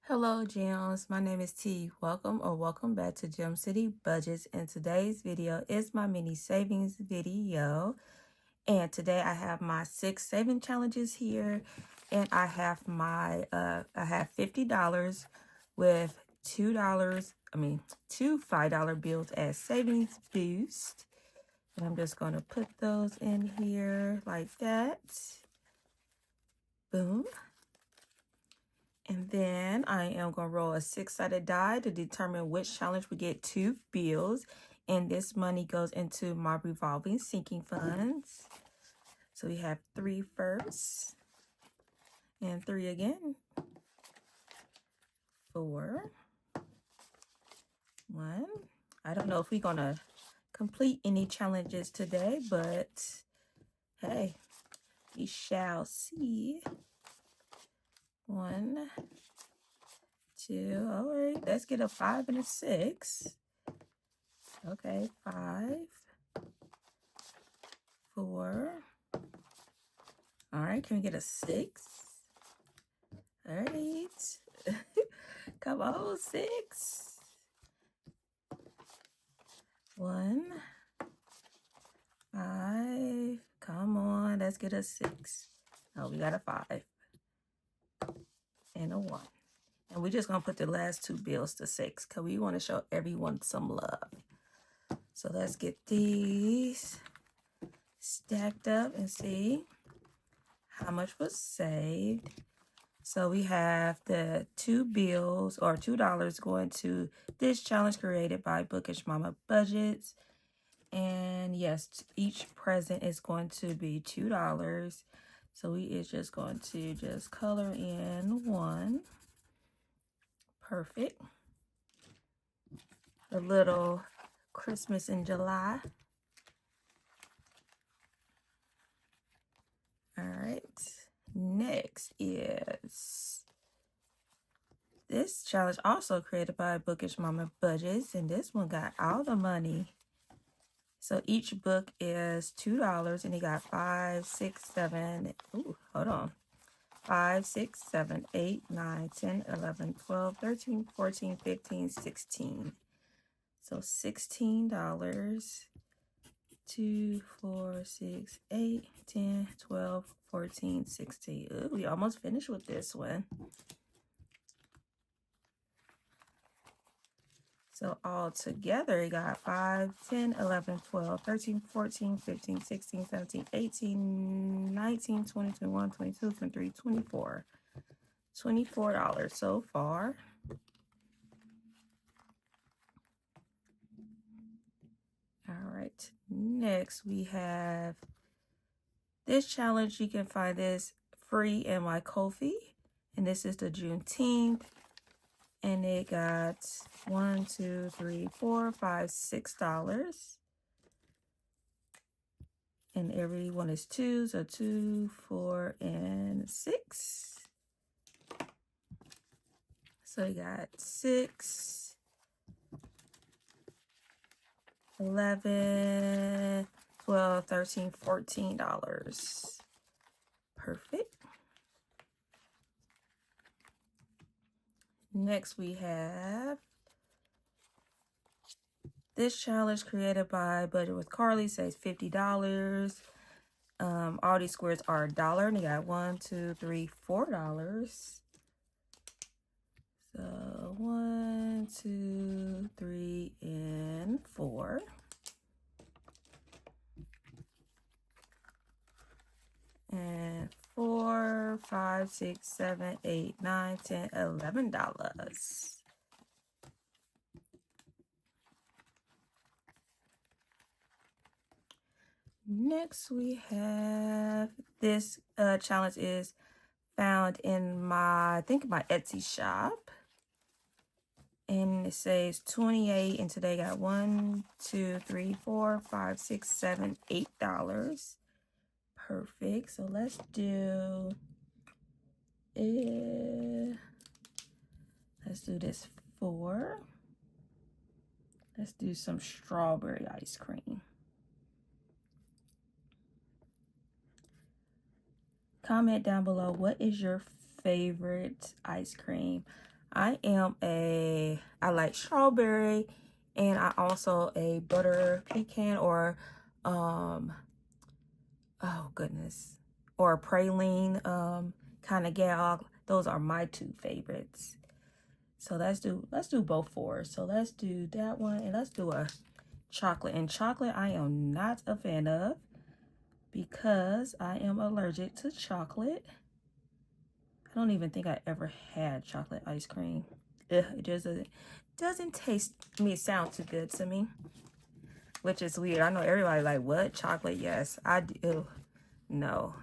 Hello gems, my name is T. Welcome back to Gem City Budgets, and today's video is my mini savings video. And today I have my 6 saving challenges here, and I have my I have $50 with two $5 bills as savings boost. And I'm just going to put those in here like that. Boom. And then I am going to roll a 6-sided die to determine which challenge we get 2 bills. And this money goes into my revolving sinking funds. So we have 3 first. And 3 again. 4. 1. I don't know if we're going to complete any challenges today, but hey, we shall see. 1, 2, all right, let's get a 5 and a 6. Okay, 5, 4. All right, can we get a 6? All right. Come on, 6. 1, 5. Come on, let's get a 6. Oh, we got a 5 and a 1. And we're just going to put the last 2 bills to 6 because we want to show everyone some love. So let's get these stacked up and see how much was saved. So we have the 2 bills or $2 going to this challenge created by Bookish Mama Budgets. And yes, each present is going to be $2. So we is just going to just color in 1. Perfect. A little Christmas in July. All right. Next is this challenge also created by Bookish Mama Budgets, and this one got all the money. So each book is $2, and he got 5, 6, 7. Ooh, hold on. 5, 6, 7, 8, 9, 10, 11, 12, 13, 14, 15, 16. So $16. 2, 4, 6, 8, 10, 12, 14, 16. Ooh, we almost finished with this one. So all together, you got 5, 10, 11, 12, 13, 14, 15, 16, 17, 18, 19, 20, 21, 22, 23, 24. $24 so far. All right. Next, we have this challenge. You can find this free in my Kofi. And this is the Juneteenth. And it got $1, 2, 3, 4, 5, $6. And every one is 2, so 2, 4, and 6. So you got 6, 11, 12, 13, $14. Perfect. Next we have this challenge created by Budget with Carly, says $50. All these squares are $1, and you got 1, 2, 3, $4. So 1, 2, 3, and 4. And 4, 5, 6, 7, 8, 9, 10, $11. Next we have this challenge is found in my, I think my Etsy shop. And it says 28, and today got 1, 2, 3, 4, 5, 6, 7, $8. Perfect. So let's do this 4. Let's do some strawberry ice cream. Comment down below, what is your favorite ice cream? I like strawberry, and I also a butter pecan or, oh goodness, or a praline kind of gal. Those are my two favorites. So let's do both fours. So let's do that one, and let's do a chocolate. And chocolate I am not a fan of because I am allergic to chocolate. I don't even think I ever had chocolate ice cream. Ugh, it just doesn't taste me, sound too good to me, which is weird. I know everybody like, what, chocolate? Yes, I do. No,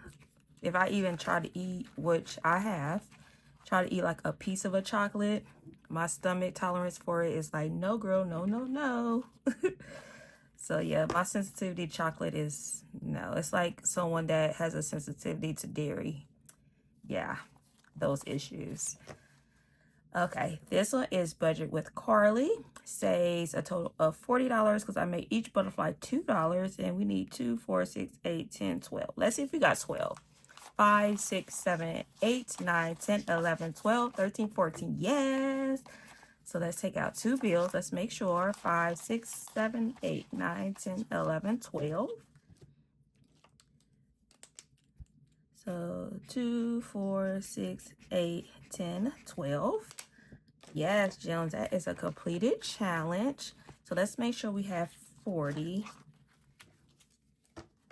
if I even try to eat, which I have, try to eat like a piece of a chocolate, my stomach tolerance for it is like, no girl, no, no, no. So yeah, my sensitivity to chocolate is no. It's like someone that has a sensitivity to dairy. Yeah, those issues. Okay, this one is Budget with Carly. Saves a total of $40 because I made each butterfly $2, and we need 2, 4, 6, 8, 10, 12. Let's see if we got 12. 5, 6, 7, 8, 9, 10, 11, 12, 13, 14. Yes. So let's take out 2 bills. Let's make sure. 5, 6, 7, 8, 9, 10, 11, 12. So 2, 4, 6, 8, 10, 12. Yes, Jones, that is a completed challenge. So let's make sure we have 40.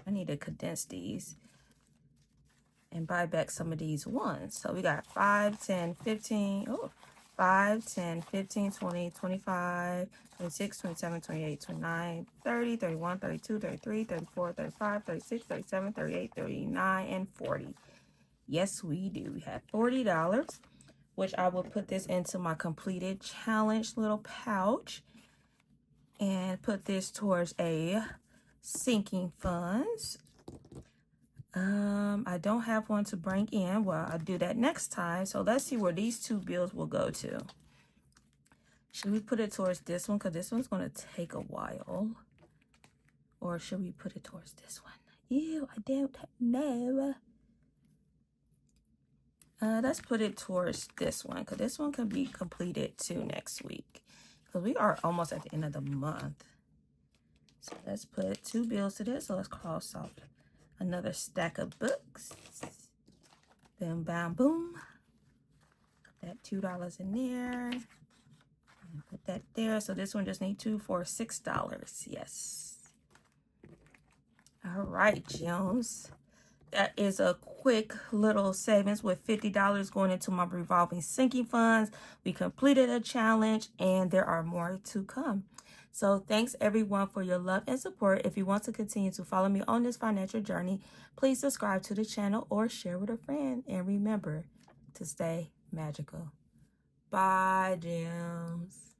I need to condense these and buy back some of these ones. So we got 5, 10, 15. Oh, 5, 10, 15, 20, 25, 26, 27, 28, 29, 30, 31, 32, 33, 34, 35, 36, 37, 38, 39, and 40. Yes, we do. We have $40, which I will put this into my completed challenge little pouch and put this towards a sinking funds. I don't have one to bring in. Well, I'll do that next time. So let's see where these 2 bills will go to. Should we put it towards this one? Because this one's going to take a while. Or should we put it towards this one? Ew, I don't know. Let's put it towards this one, because this one can be completed too next week. Because we are almost at the end of the month. So let's put 2 bills to this. So let's cross off another stack of books. Boom, bam, boom. Put that $2 in there. And put that there. So this one just needs 2 for $6. Yes. All right, Jones. That is a quick little savings with $50 going into my revolving sinking funds. We completed a challenge and there are more to come. So thanks everyone for your love and support. If you want to continue to follow me on this financial journey, please subscribe to the channel or share with a friend. And remember to stay magical. Bye, gems.